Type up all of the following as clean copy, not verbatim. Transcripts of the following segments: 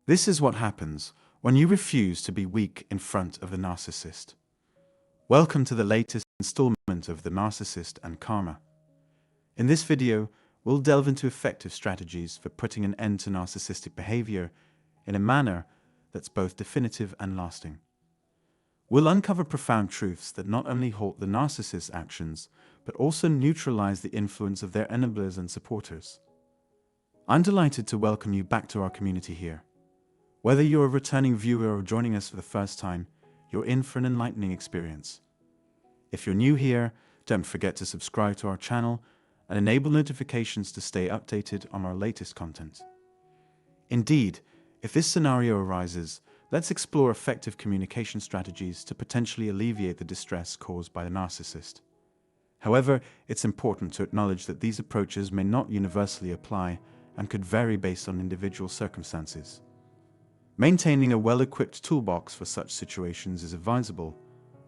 This is what happens when you refuse to be weak in front of the narcissist. Welcome to the latest installment of The Narcissist and Karma. In this video, we'll delve into effective strategies for putting an end to narcissistic behavior in a manner that's both definitive and lasting. We'll uncover profound truths that not only halt the narcissist's actions, but also neutralize the influence of their enablers and supporters. I'm delighted to welcome you back to our community here. Whether you're a returning viewer or joining us for the first time, you're in for an enlightening experience. If you're new here, don't forget to subscribe to our channel and enable notifications to stay updated on our latest content. Indeed, if this scenario arises, let's explore effective communication strategies to potentially alleviate the distress caused by the narcissist. However, it's important to acknowledge that these approaches may not universally apply and could vary based on individual circumstances. Maintaining a well-equipped toolbox for such situations is advisable,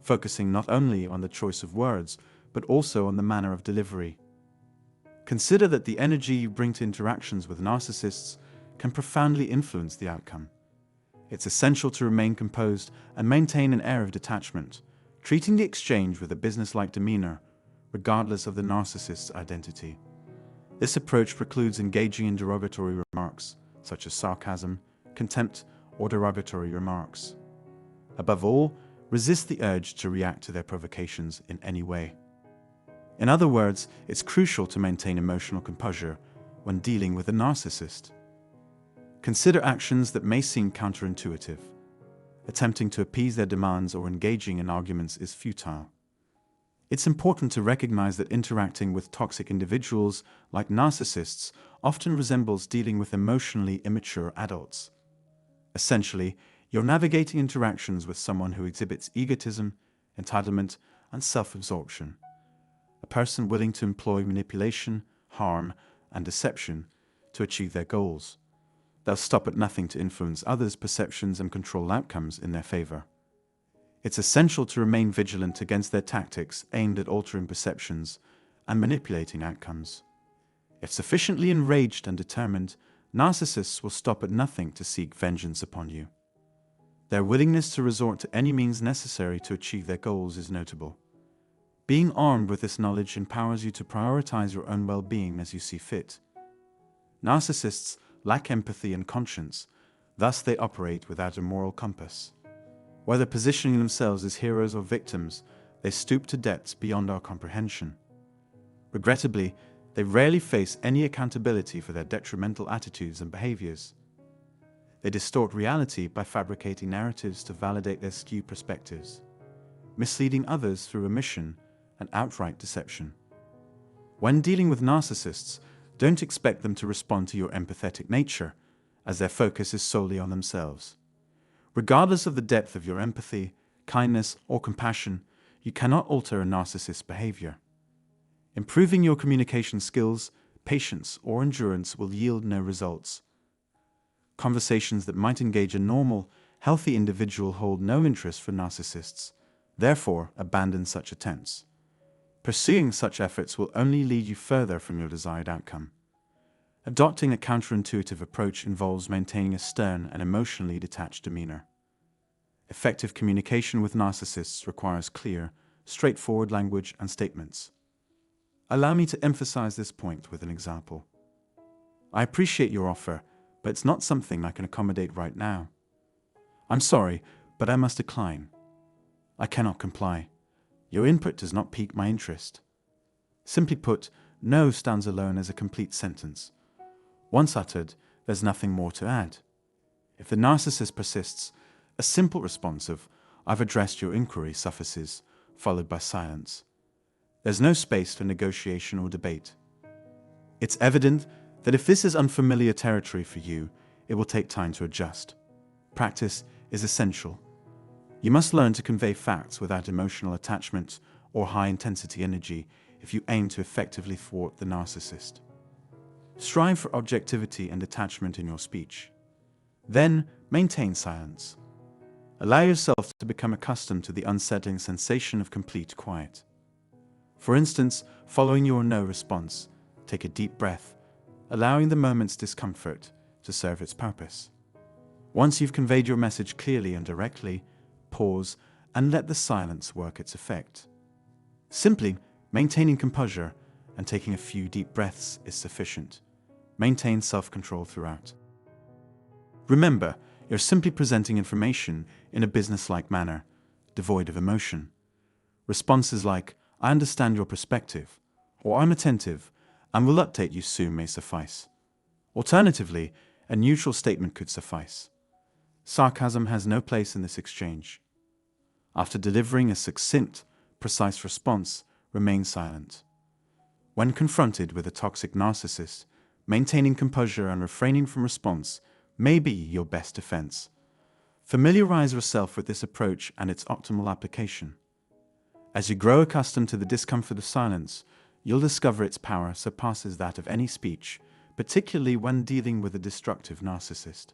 focusing not only on the choice of words, but also on the manner of delivery. Consider that the energy you bring to interactions with narcissists can profoundly influence the outcome. It's essential to remain composed and maintain an air of detachment, treating the exchange with a business-like demeanor, regardless of the narcissist's identity. This approach precludes engaging in derogatory remarks, such as sarcasm, contempt, or derogatory remarks. Above all, resist the urge to react to their provocations in any way. In other words, it's crucial to maintain emotional composure when dealing with a narcissist. Consider actions that may seem counterintuitive. Attempting to appease their demands or engaging in arguments is futile. It's important to recognize that interacting with toxic individuals like narcissists often resembles dealing with emotionally immature adults. Essentially, you're navigating interactions with someone who exhibits egotism, entitlement, and self-absorption. A person willing to employ manipulation, harm, and deception to achieve their goals. They'll stop at nothing to influence others' perceptions and control outcomes in their favor. It's essential to remain vigilant against their tactics aimed at altering perceptions and manipulating outcomes. If sufficiently enraged and determined, narcissists will stop at nothing to seek vengeance upon you. Their willingness to resort to any means necessary to achieve their goals is notable. Being armed with this knowledge empowers you to prioritize your own well-being as you see fit. Narcissists lack empathy and conscience, thus they operate without a moral compass. Whether positioning themselves as heroes or victims, they stoop to depths beyond our comprehension. Regrettably, they rarely face any accountability for their detrimental attitudes and behaviors. They distort reality by fabricating narratives to validate their skewed perspectives, misleading others through omission and outright deception. When dealing with narcissists, don't expect them to respond to your empathetic nature, as their focus is solely on themselves. Regardless of the depth of your empathy, kindness, or compassion, you cannot alter a narcissist's behavior. Improving your communication skills, patience, or endurance will yield no results. Conversations that might engage a normal, healthy individual hold no interest for narcissists. Therefore, abandon such attempts. Pursuing such efforts will only lead you further from your desired outcome. Adopting a counterintuitive approach involves maintaining a stern and emotionally detached demeanor. Effective communication with narcissists requires clear, straightforward language and statements. Allow me to emphasize this point with an example. I appreciate your offer, but it's not something I can accommodate right now. I'm sorry, but I must decline. I cannot comply. Your input does not pique my interest. Simply put, no stands alone as a complete sentence. Once uttered, there's nothing more to add. If the narcissist persists, a simple response of, "I've addressed your inquiry," suffices, followed by silence. There's no space for negotiation or debate. It's evident that if this is unfamiliar territory for you, it will take time to adjust. Practice is essential. You must learn to convey facts without emotional attachment or high-intensity energy if you aim to effectively thwart the narcissist. Strive for objectivity and detachment in your speech. Then, maintain silence. Allow yourself to become accustomed to the unsettling sensation of complete quiet. For instance, following your no response, take a deep breath, allowing the moment's discomfort to serve its purpose. Once you've conveyed your message clearly and directly, pause and let the silence work its effect. Simply maintaining composure and taking a few deep breaths is sufficient. Maintain self-control throughout. Remember, you're simply presenting information in a business-like manner, devoid of emotion. Responses like, "I understand your perspective," or "I'm attentive and will update you soon" may suffice. Alternatively, a neutral statement could suffice. Sarcasm has no place in this exchange. After delivering a succinct, precise response, remain silent. When confronted with a toxic narcissist, maintaining composure and refraining from response may be your best defense. Familiarize yourself with this approach and its optimal application. As you grow accustomed to the discomfort of silence, you'll discover its power surpasses that of any speech, particularly when dealing with a destructive narcissist.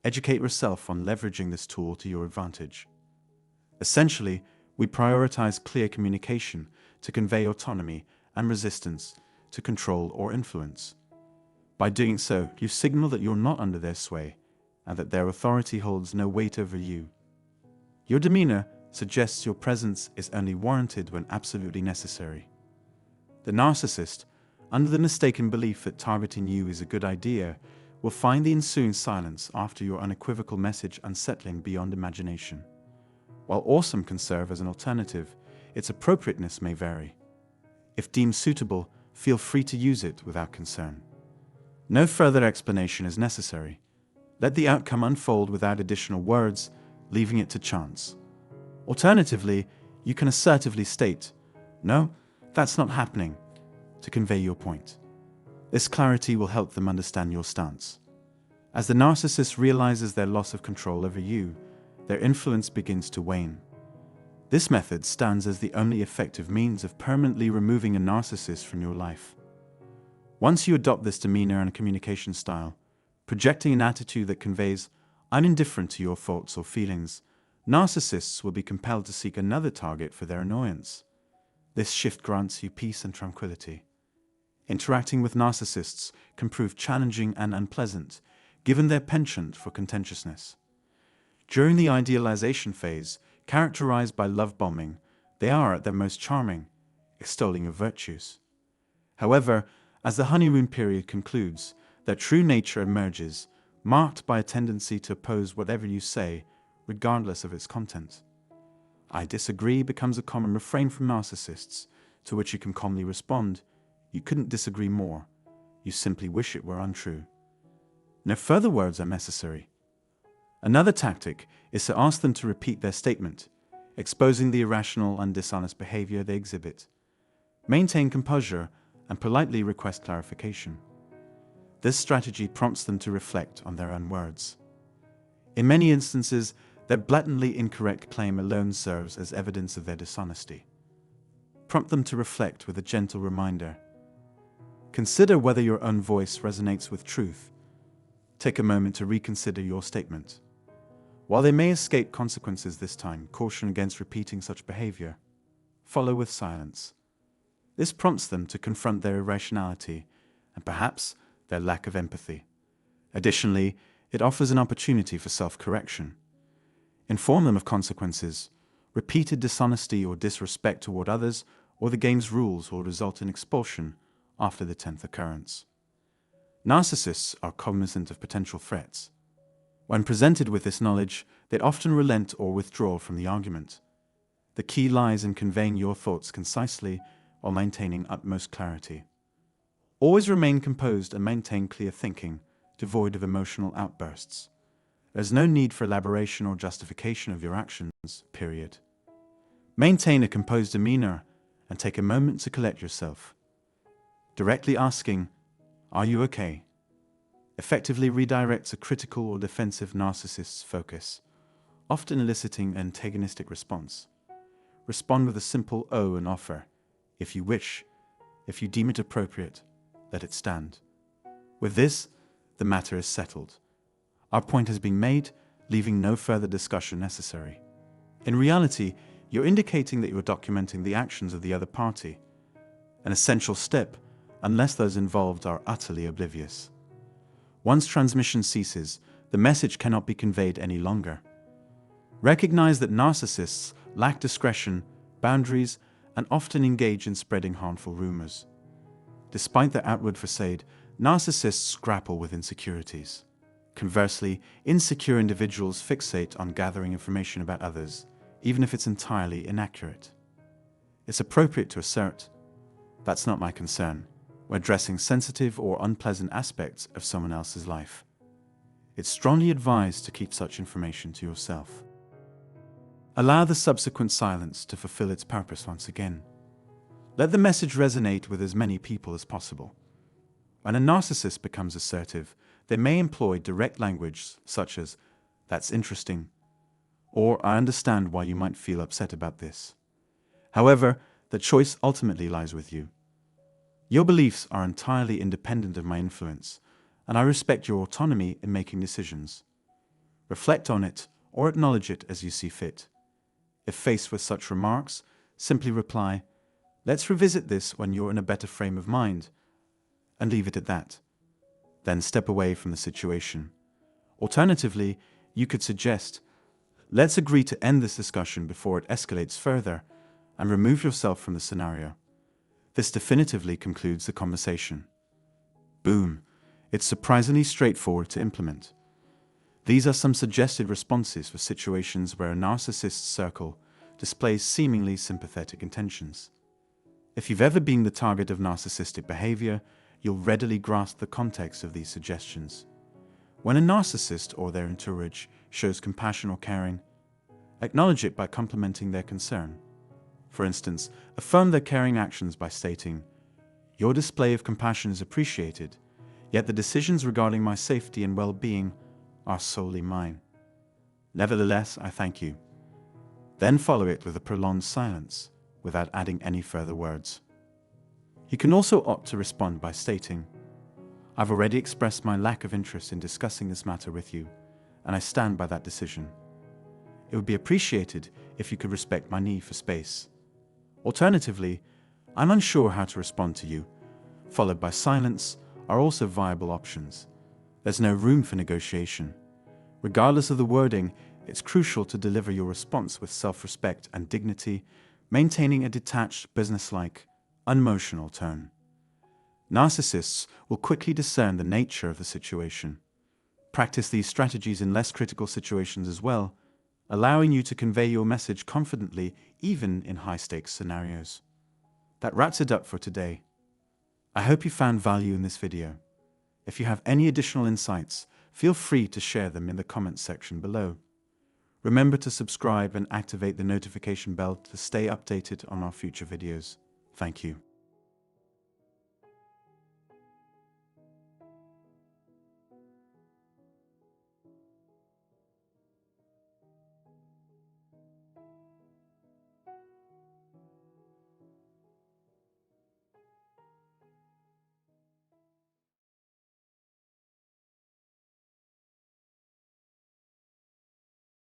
Educate yourself on leveraging this tool to your advantage. Essentially, we prioritize clear communication to convey autonomy and resistance to control or influence. By doing so, you signal that you're not under their sway and that their authority holds no weight over you. Your demeanor suggests your presence is only warranted when absolutely necessary. The narcissist, under the mistaken belief that targeting you is a good idea, will find the ensuing silence after your unequivocal message unsettling beyond imagination. While awesome can serve as an alternative, its appropriateness may vary. If deemed suitable, feel free to use it without concern. No further explanation is necessary. Let the outcome unfold without additional words, leaving it to chance. Alternatively, you can assertively state, "No, that's not happening," to convey your point. This clarity will help them understand your stance. As the narcissist realizes their loss of control over you, their influence begins to wane. This method stands as the only effective means of permanently removing a narcissist from your life. Once you adopt this demeanor and communication style, projecting an attitude that conveys, "I'm indifferent to your thoughts or feelings," narcissists will be compelled to seek another target for their annoyance. This shift grants you peace and tranquility. Interacting with narcissists can prove challenging and unpleasant, given their penchant for contentiousness. During the idealization phase, characterized by love bombing, they are at their most charming, extolling your virtues. However, as the honeymoon period concludes, their true nature emerges, marked by a tendency to oppose whatever you say, regardless of its content. "I disagree" becomes a common refrain from narcissists, to which you can calmly respond, "You couldn't disagree more. You simply wish it were untrue." No further words are necessary. Another tactic is to ask them to repeat their statement, exposing the irrational and dishonest behavior they exhibit. Maintain composure and politely request clarification. This strategy prompts them to reflect on their own words. In many instances, their blatantly incorrect claim alone serves as evidence of their dishonesty. Prompt them to reflect with a gentle reminder. Consider whether your own voice resonates with truth. Take a moment to reconsider your statement. While they may escape consequences this time, caution against repeating such behavior. Follow with silence. This prompts them to confront their irrationality and perhaps their lack of empathy. Additionally, it offers an opportunity for self-correction. Inform them of consequences. Repeated dishonesty or disrespect toward others or the game's rules will result in expulsion after the 10th occurrence. Narcissists are cognizant of potential threats. When presented with this knowledge, they often relent or withdraw from the argument. The key lies in conveying your thoughts concisely while maintaining utmost clarity. Always remain composed and maintain clear thinking, devoid of emotional outbursts. There's no need for elaboration or justification of your actions, period. Maintain a composed demeanor and take a moment to collect yourself. Directly asking, "Are you okay?" effectively redirects a critical or defensive narcissist's focus, often eliciting an antagonistic response. Respond with a simple "oh" and offer, "If you wish, if you deem it appropriate, let it stand." With this, the matter is settled. Our point has been made, leaving no further discussion necessary. In reality, you're indicating that you're documenting the actions of the other party, an essential step unless those involved are utterly oblivious. Once transmission ceases, the message cannot be conveyed any longer. Recognize that narcissists lack discretion, boundaries, and often engage in spreading harmful rumors. Despite their outward facade, narcissists grapple with insecurities. Conversely, insecure individuals fixate on gathering information about others, even if it's entirely inaccurate. It's appropriate to assert, "That's not my concern," when addressing sensitive or unpleasant aspects of someone else's life. It's strongly advised to keep such information to yourself. Allow the subsequent silence to fulfill its purpose once again. Let the message resonate with as many people as possible. When a narcissist becomes assertive, they may employ direct language such as, "That's interesting," or "I understand why you might feel upset about this." However, the choice ultimately lies with you. Your beliefs are entirely independent of my influence, and I respect your autonomy in making decisions. Reflect on it or acknowledge it as you see fit. If faced with such remarks, simply reply, "Let's revisit this when you're in a better frame of mind," and leave it at that. Then step away from the situation. Alternatively, you could suggest, "Let's agree to end this discussion before it escalates further," and remove yourself from the scenario. This definitively concludes the conversation. Boom! It's surprisingly straightforward to implement. These are some suggested responses for situations where a narcissist's circle displays seemingly sympathetic intentions. If you've ever been the target of narcissistic behavior, you'll readily grasp the context of these suggestions. When a narcissist or their entourage shows compassion or caring, acknowledge it by complimenting their concern. For instance, affirm their caring actions by stating, "Your display of compassion is appreciated, yet the decisions regarding my safety and well-being are solely mine. Nevertheless, I thank you." Then follow it with a prolonged silence, without adding any further words. You can also opt to respond by stating, "I've already expressed my lack of interest in discussing this matter with you, and I stand by that decision. It would be appreciated if you could respect my need for space." Alternatively, "I'm unsure how to respond to you," followed by silence, are also viable options. There's no room for negotiation. Regardless of the wording, it's crucial to deliver your response with self-respect and dignity, maintaining a detached, businesslike, unemotional tone. Narcissists will quickly discern the nature of the situation. Practice these strategies in less critical situations as well, allowing you to convey your message confidently even in high-stakes scenarios. That wraps it up for today. I hope you found value in this video. If you have any additional insights, feel free to share them in the comments section below. Remember to subscribe and activate the notification bell to stay updated on our future videos. Thank you.